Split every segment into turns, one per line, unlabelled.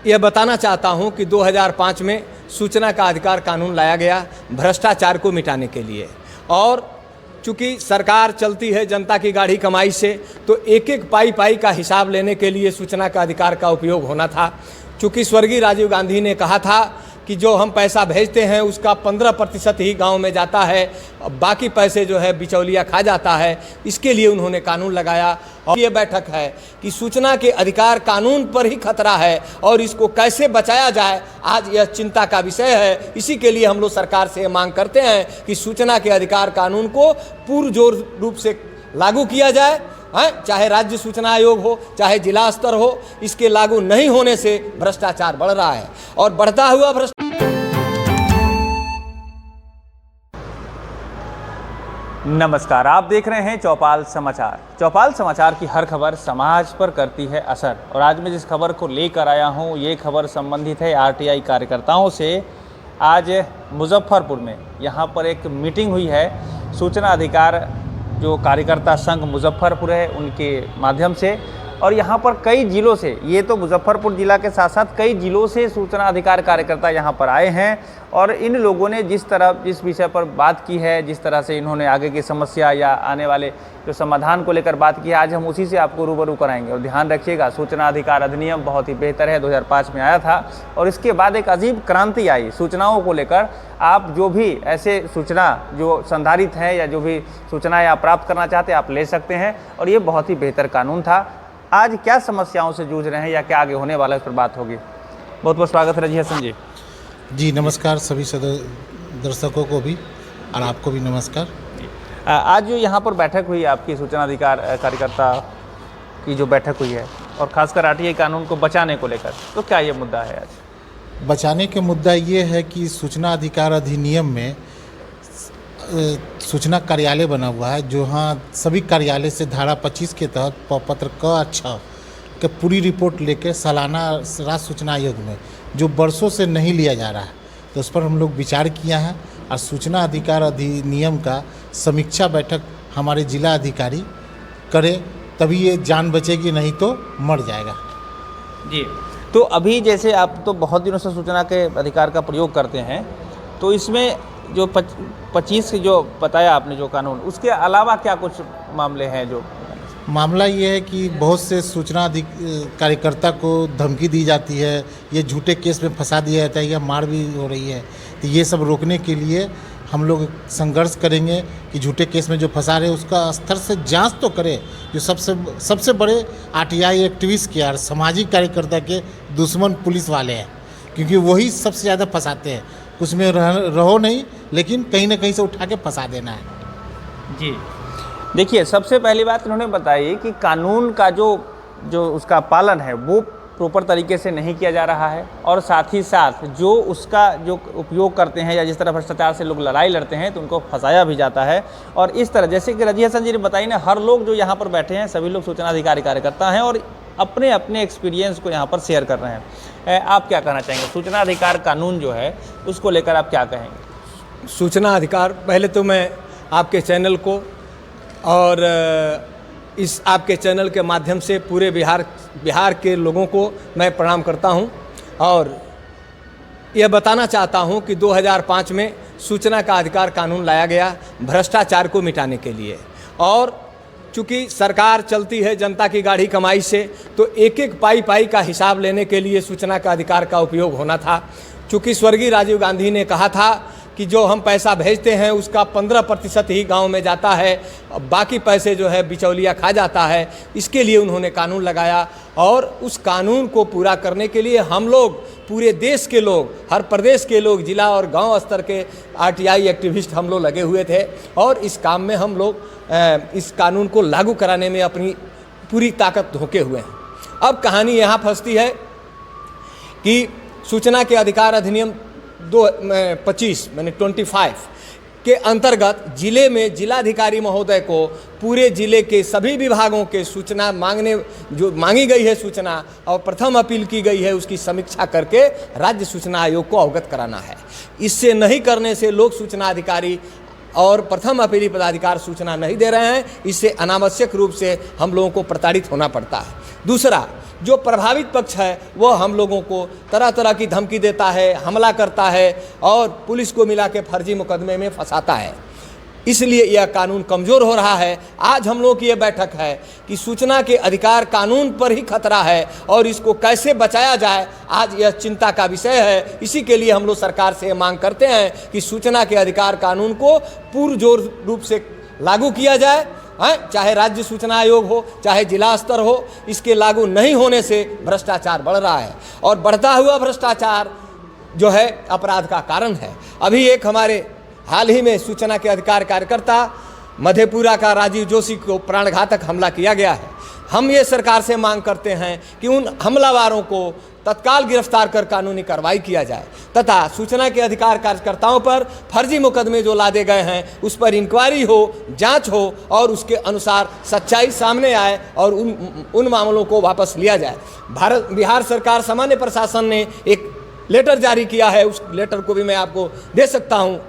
यह बताना चाहता हूं कि 2005 में सूचना का अधिकार कानून लाया गया भ्रष्टाचार को मिटाने के लिए। और चूँकि सरकार चलती है जनता की गाढ़ी कमाई से, तो एक एक पाई पाई का हिसाब लेने के लिए सूचना का अधिकार का उपयोग होना था। चूँकि स्वर्गीय राजीव गांधी ने कहा था कि जो हम पैसा भेजते हैं उसका 15% ही गांव में जाता है, बाकी पैसे जो है बिचौलिया खा जाता है। इसके लिए उन्होंने कानून लगाया। और ये बैठक है कि सूचना के अधिकार कानून पर ही खतरा है और इसको कैसे बचाया जाए, आज यह चिंता का विषय है। इसी के लिए हम लोग सरकार से मांग करते हैं कि सूचना के अधिकार कानून को पुरजोर रूप से लागू किया जाए। चाहे राज्य सूचना आयोग हो, चाहे जिला स्तर हो, इसके लागू नहीं होने से भ्रष्टाचार बढ़ रहा है और बढ़ता हुआ
नमस्कार, आप देख रहे हैं चौपाल समाचार। चौपाल समाचार की हर खबर समाज पर करती है असर। और आज मैं जिस खबर को लेकर आया हूं, ये खबर संबंधित है आरटीआई कार्यकर्ताओं से। आज मुजफ्फरपुर में यहाँ पर एक मीटिंग हुई है सूचना अधिकार जो कार्यकर्ता संघ मुजफ्फरपुर है उनके माध्यम से। और यहाँ पर कई जिलों से, ये तो मुजफ्फरपुर जिला के साथ साथ कई जिलों से सूचना अधिकार कार्यकर्ता यहाँ पर आए हैं। और इन लोगों ने जिस विषय पर बात की है, जिस तरह से इन्होंने आगे की समस्या या आने वाले जो समाधान को लेकर बात की है, आज हम उसी से आपको रूबरू कराएंगे। और ध्यान रखिएगा, सूचना अधिकार अधिनियम बहुत ही बेहतर है, 2005 में आया था और इसके बाद एक अजीब क्रांति आई सूचनाओं को लेकर। आप जो भी ऐसे सूचना जो संधारित हैं या जो भी सूचनाएं आप प्राप्त करना चाहते हैं, आप ले सकते हैं। और ये बहुत ही बेहतर कानून था। आज क्या समस्याओं से जूझ रहे हैं या क्या आगे होने वाला है, इस पर बात होगी। बहुत बहुत स्वागत है रजी हसन जी।
जी नमस्कार सभी दर्शकों को भी और आपको भी नमस्कार।
आज जो यहाँ पर बैठक हुई आपकी सूचना अधिकार कार्यकर्ता की जो बैठक हुई है और खासकर आरटीआई कानून को बचाने को लेकर, तो क्या ये मुद्दा है आज?
बचाने के मुद्दा ये है कि सूचना अधिकार अधिनियम में सूचना कार्यालय बना हुआ है, जो हाँ सभी कार्यालय से धारा 25 के तहत पत्र क 6 के पूरी रिपोर्ट लेकर सालाना राज्य सूचना आयोग में जो वर्षों से नहीं लिया जा रहा है, तो उस पर हम लोग विचार किया है। और सूचना अधिकार अधिनियम का समीक्षा बैठक हमारे जिला अधिकारी करे, तभी ये जान बचेगी, नहीं तो मर जाएगा।
जी, तो अभी जैसे आप तो बहुत दिनों से सूचना के अधिकार का प्रयोग करते हैं, तो इसमें जो 25 जो बताया आपने जो कानून, उसके अलावा क्या कुछ मामले हैं? जो
मामला ये है कि बहुत से सूचना कार्यकर्ता को धमकी दी जाती है, ये झूठे केस में फंसा दिया जाता है या मार भी हो रही है। तो ये सब रोकने के लिए हम लोग संघर्ष करेंगे कि झूठे केस में जो फंसा रहे उसका स्तर से जांच तो करें। जो सबसे बड़े आरटीआई एक्टिविस्ट के और सामाजिक कार्यकर्ता के दुश्मन पुलिस वाले हैं, क्योंकि वही सबसे ज़्यादा फंसाते हैं। कुछ में रहो नहीं, लेकिन कहीं ना कहीं से उठा के फंसा देना है।
जी देखिए, सबसे पहली बात उन्होंने बताई कि कानून का जो उसका पालन है वो प्रॉपर तरीके से नहीं किया जा रहा है। और साथ ही साथ जो उसका जो उपयोग करते हैं या जिस तरह भ्रष्टाचार से लोग लड़ाई लड़ते हैं, तो उनको फंसाया भी जाता है। और इस तरह जैसे कि रजी हसन जी ने बताई ना, हर लोग जो यहाँ पर बैठे हैं सभी लोग सूचना अधिकारी कार्यकर्ता हैं और अपने अपने एक्सपीरियंस को यहाँ पर शेयर कर रहे हैं। आप क्या कहना चाहेंगे? सूचना अधिकार कानून जो है उसको लेकर आप क्या कहेंगे?
सूचना अधिकार, पहले तो मैं आपके चैनल को और इस आपके चैनल के माध्यम से पूरे बिहार के लोगों को मैं प्रणाम करता हूं। और यह बताना चाहता हूं कि 2005 में सूचना का अधिकार कानून लाया गया भ्रष्टाचार को मिटाने के लिए। और चूँकि सरकार चलती है जनता की गाढ़ी कमाई से, तो एक एक पाई पाई का हिसाब लेने के लिए सूचना का अधिकार का उपयोग होना था। चूँकि स्वर्गीय राजीव गांधी ने कहा था कि जो हम पैसा भेजते हैं उसका 15% ही गांव में जाता है, बाकी पैसे जो है बिचौलिया खा जाता है। इसके लिए उन्होंने कानून लगाया और उस कानून को पूरा करने के लिए हम लोग, पूरे देश के लोग, हर प्रदेश के लोग, जिला और गांव स्तर के आरटीआई एक्टिविस्ट हम लोग लगे हुए थे। और इस काम में हम लोग इस कानून को लागू कराने में अपनी पूरी ताकत झोंके हुए हैं। अब कहानी यहाँ फंसती है कि सूचना के अधिकार अधिनियम 25 के अंतर्गत जिले में जिलाधिकारी महोदय को पूरे जिले के सभी विभागों के सूचना जो मांगी गई है सूचना और प्रथम अपील की गई है, उसकी समीक्षा करके राज्य सूचना आयोग को अवगत कराना है। इससे नहीं करने से लोक सूचना अधिकारी और प्रथम अपीली पदाधिकारी सूचना नहीं दे रहे हैं। इससे अनावश्यक रूप से हम लोगों को प्रताड़ित होना पड़ता है। दूसरा, जो प्रभावित पक्ष है वो हम लोगों को तरह तरह की धमकी देता है, हमला करता है और पुलिस को मिला के फर्जी मुकदमे में फंसाता है। इसलिए यह कानून कमज़ोर हो रहा है। आज हम लोगों की यह बैठक है कि सूचना के अधिकार कानून पर ही खतरा है और इसको कैसे बचाया जाए, आज यह चिंता का विषय है। इसी के लिए हम लोग सरकार से मांग करते हैं कि सूचना के अधिकार कानून को पुरजोर रूप से लागू किया जाए, चाहे राज्य सूचना आयोग हो, चाहे जिला स्तर हो। इसके लागू नहीं होने से भ्रष्टाचार बढ़ रहा है और बढ़ता हुआ भ्रष्टाचार जो है अपराध का कारण है। अभी एक हमारे हाल ही में सूचना के अधिकार कार्यकर्ता मधेपुरा का राजीव जोशी को प्राणघातक हमला किया गया है। हम ये सरकार से मांग करते हैं कि उन हमलावारों को तत्काल गिरफ्तार कर कानूनी कार्रवाई किया जाए तथा सूचना के अधिकार कार्यकर्ताओं पर फर्जी मुकदमे जो लादे गए हैं उस पर इंक्वायरी हो, जांच हो और उसके अनुसार सच्चाई सामने आए और उन मामलों को वापस लिया जाए। बिहार सरकार सामान्य प्रशासन ने एक लेटर जारी किया है, उस लेटर को भी मैं आपको दे सकता हूँ।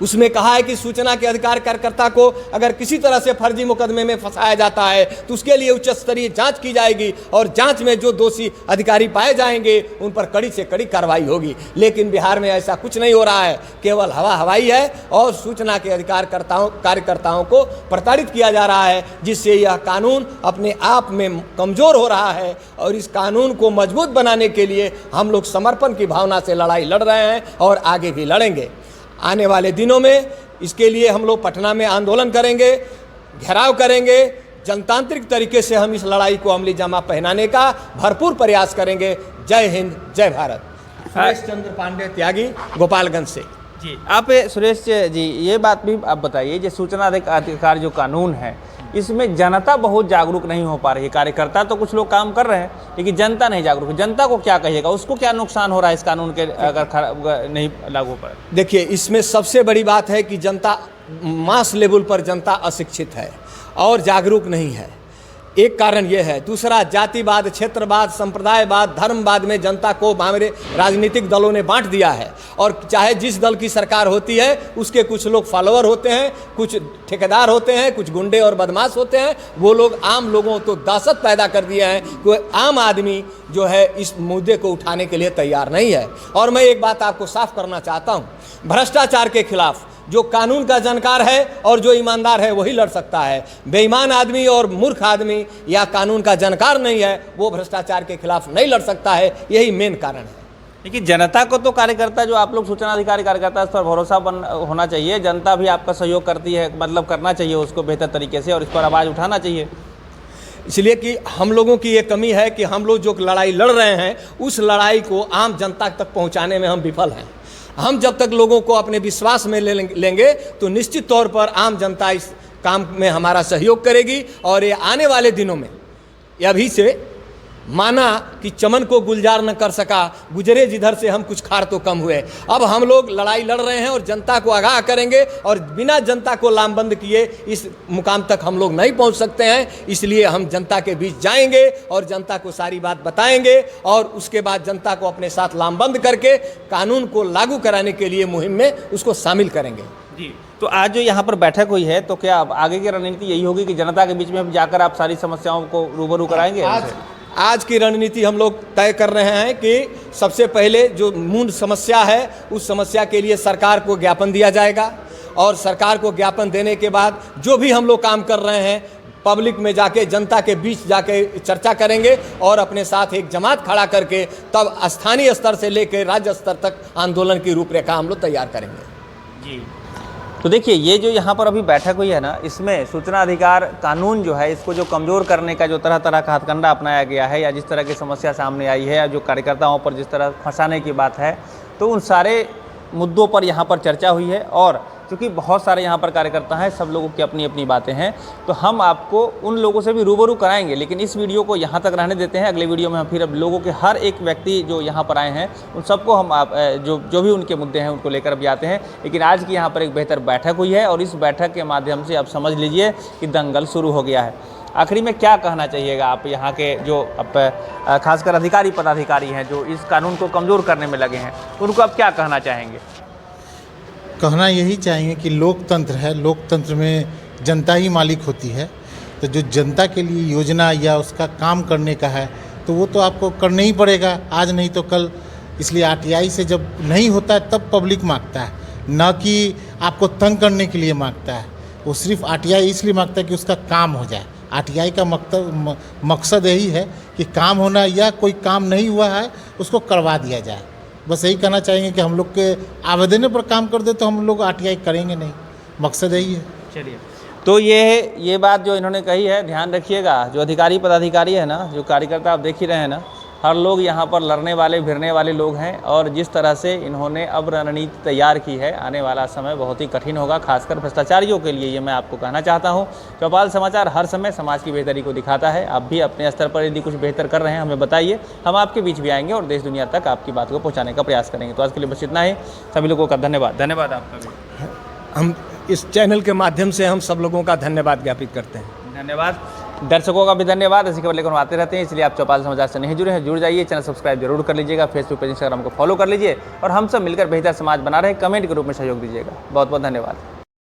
उसमें कहा है कि सूचना के अधिकार कार्यकर्ता को अगर किसी तरह से फर्जी मुकदमे में फंसाया जाता है तो उसके लिए उच्च स्तरीय जांच की जाएगी और जांच में जो दोषी अधिकारी पाए जाएंगे उन पर कड़ी से कड़ी कार्रवाई होगी। लेकिन बिहार में ऐसा कुछ नहीं हो रहा है, केवल हवाई है और सूचना के अधिकार कार्यकर्ताओं को प्रताड़ित किया जा रहा है, जिससे यह कानून अपने आप में कमज़ोर हो रहा है। और इस कानून को मजबूत बनाने के लिए हम लोग समर्पण की भावना से लड़ाई लड़ रहे हैं और आगे भी लड़ेंगे। आने वाले दिनों में इसके लिए हम लोग पटना में आंदोलन करेंगे, घेराव करेंगे। जनतांत्रिक तरीके से हम इस लड़ाई को अमली जामा पहनाने का भरपूर प्रयास करेंगे। जय हिंद, जय भारत। सुरेश चंद्र पांडे, त्यागी, गोपालगंज से।
जी, आप सुरेश जी ये बात भी आप बताइए, जो सूचना अधिकार जो कानून है इसमें जनता बहुत जागरूक नहीं हो पा रही है। कार्यकर्ता तो कुछ लोग काम कर रहे हैं लेकिन जनता नहीं जागरूक है। जनता को क्या कहिएगा, उसको क्या नुकसान हो रहा है इस कानून के अगर नहीं लागू पर? देखिए,
इसमें सबसे बड़ी बात है कि जनता मास लेवल पर जनता अशिक्षित है और जागरूक नहीं है, एक कारण यह है। दूसरा, जातिवाद, क्षेत्रवाद, संप्रदायवाद, धर्मवाद में जनता को हमारे राजनीतिक दलों ने बांट दिया है और चाहे जिस दल की सरकार होती है उसके कुछ लोग फॉलोअर होते हैं, कुछ ठेकेदार होते हैं, कुछ गुंडे और बदमाश होते हैं। वो लोग आम लोगों तो दहशत पैदा कर दिए हैं। कोई आम आदमी जो है इस मुद्दे को उठाने के लिए तैयार नहीं है। और मैं एक बात आपको साफ करना चाहता हूँ, भ्रष्टाचार के खिलाफ जो कानून का जानकार है और जो ईमानदार है वही लड़ सकता है। बेईमान आदमी और मूर्ख आदमी या कानून का जानकार नहीं है वो भ्रष्टाचार के खिलाफ नहीं लड़ सकता है। यही मेन कारण है।
लेकिन जनता को तो कार्यकर्ता जो आप लोग सूचना अधिकारी कार्यकर्ता, इस पर भरोसा होना चाहिए। जनता भी आपका सहयोग करती है, मतलब करना चाहिए उसको बेहतर तरीके से और इस पर आवाज़ उठाना चाहिए।
इसलिए कि हम लोगों की ये कमी है कि हम लोग जो लड़ाई लड़ रहे हैं उस लड़ाई को आम जनता तक पहुँचाने में हम विफल हैं। हम जब तक लोगों को अपने विश्वास में लेंगे तो निश्चित तौर पर आम जनता इस काम में हमारा सहयोग करेगी। और ये आने वाले दिनों में अभी से माना कि चमन को गुलजार न कर सका, गुजरे जिधर से हम कुछ खार तो कम हुए। अब हम लोग लड़ाई लड़ रहे हैं और जनता को आगाह करेंगे और बिना जनता को लामबंद किए इस मुकाम तक हम लोग नहीं पहुंच सकते हैं। इसलिए हम जनता के बीच जाएंगे और जनता को सारी बात बताएंगे और उसके बाद जनता को अपने साथ लामबंद करके कानून को लागू कराने के लिए मुहिम में उसको शामिल करेंगे।
जी, तो आज जो यहाँ पर बैठक हुई है तो क्या आगे की रणनीति यही होगी कि जनता के बीच में हम जाकर आप सारी समस्याओं को रूबरू कराएंगे?
आज की रणनीति हम लोग तय कर रहे हैं कि सबसे पहले जो मूल समस्या है उस समस्या के लिए सरकार को ज्ञापन दिया जाएगा और सरकार को ज्ञापन देने के बाद जो भी हम लोग काम कर रहे हैं पब्लिक में जाके, जनता के बीच जाके चर्चा करेंगे और अपने साथ एक जमात खड़ा करके तब स्थानीय स्तर से लेकर राज्य स्तर तक आंदोलन की रूपरेखा हम लोग तैयार करेंगे।
जी, तो देखिए ये जो यहाँ पर अभी बैठक हुई है ना, इसमें सूचना अधिकार कानून जो है इसको जो कमज़ोर करने का जो तरह तरह का हथकंडा अपनाया गया है या जिस तरह की समस्या सामने आई है या जो कार्यकर्ताओं पर जिस तरह फंसाने की बात है, तो उन सारे मुद्दों पर यहाँ पर चर्चा हुई है। और क्योंकि बहुत सारे यहाँ पर कार्यकर्ता हैं, सब लोगों की अपनी अपनी बातें हैं, तो हम आपको उन लोगों से भी रूबरू कराएंगे। लेकिन इस वीडियो को यहाँ तक रहने देते हैं। अगले वीडियो में हम फिर अब लोगों के हर एक व्यक्ति जो यहाँ पर आए हैं उन सबको हम जो भी उनके मुद्दे हैं उनको लेकर अभी आते हैं। लेकिन आज की यहाँ पर एक बेहतर बैठक हुई है और इस बैठक के माध्यम से आप समझ लीजिए कि दंगल शुरू हो गया है। आखिरी में क्या कहना चाहिएगा आप यहाँ के जो अब खासकर अधिकारी पदाधिकारी हैं जो इस कानून को कमज़ोर करने में लगे हैं, उनको आप क्या कहना चाहेंगे?
कहना यही चाहेंगे कि लोकतंत्र है, लोकतंत्र में जनता ही मालिक होती है। तो जो जनता के लिए योजना या उसका काम करने का है तो वो तो आपको करना ही पड़ेगा, आज नहीं तो कल। इसलिए आरटीआई से जब नहीं होता है तब पब्लिक मांगता है, न कि आपको तंग करने के लिए मांगता है। वो सिर्फ आरटीआई इसलिए मांगता है कि उसका काम हो जाए। आरटीआई का मकसद यही है कि काम होना, या कोई काम नहीं हुआ है उसको करवा दिया जाए। बस यही कहना चाहेंगे कि हम लोग के आवेदन पर काम कर दे तो हम लोग आरटीआई करेंगे नहीं, मकसद यही है।
चलिए, तो ये बात जो इन्होंने कही है, ध्यान रखिएगा। जो अधिकारी पदाधिकारी है ना, जो कार्यकर्ता आप देख ही रहे हैं ना, हर लोग यहाँ पर लड़ने वाले भिड़ने वाले लोग हैं। और जिस तरह से इन्होंने अब रणनीति तैयार की है, आने वाला समय बहुत ही कठिन होगा, खासकर भ्रष्टाचारियों के लिए। ये मैं आपको कहना चाहता हूँ। चौपाल समाचार हर समय समाज की बेहतरी को दिखाता है। आप भी अपने स्तर पर यदि कुछ बेहतर कर रहे हैं हमें बताइए, हम आपके बीच भी आएंगे और देश दुनिया तक आपकी बात को पहुँचाने का प्रयास करेंगे। तो आज के लिए बस इतना ही। सभी लोगों का धन्यवाद। धन्यवाद आपका भी।
हम इस चैनल के माध्यम से हम सब लोगों का धन्यवाद ज्ञापित करते हैं।
धन्यवाद। दर्शकों का भी धन्यवाद। ऐसी खबर लेकर हम आते रहते हैं, इसलिए आप चौपाल समाचार से नहीं जुड़े हैं, जुड़ जाइए। चैनल सब्सक्राइब जरूर कर लीजिएगा, फेसबुक पेज इंस्टाग्राम को फॉलो कर लीजिए और हम सब मिलकर बेहतर समाज बना रहे। कमेंट के रूप में सहयोग दीजिएगा। बहुत बहुत धन्यवाद।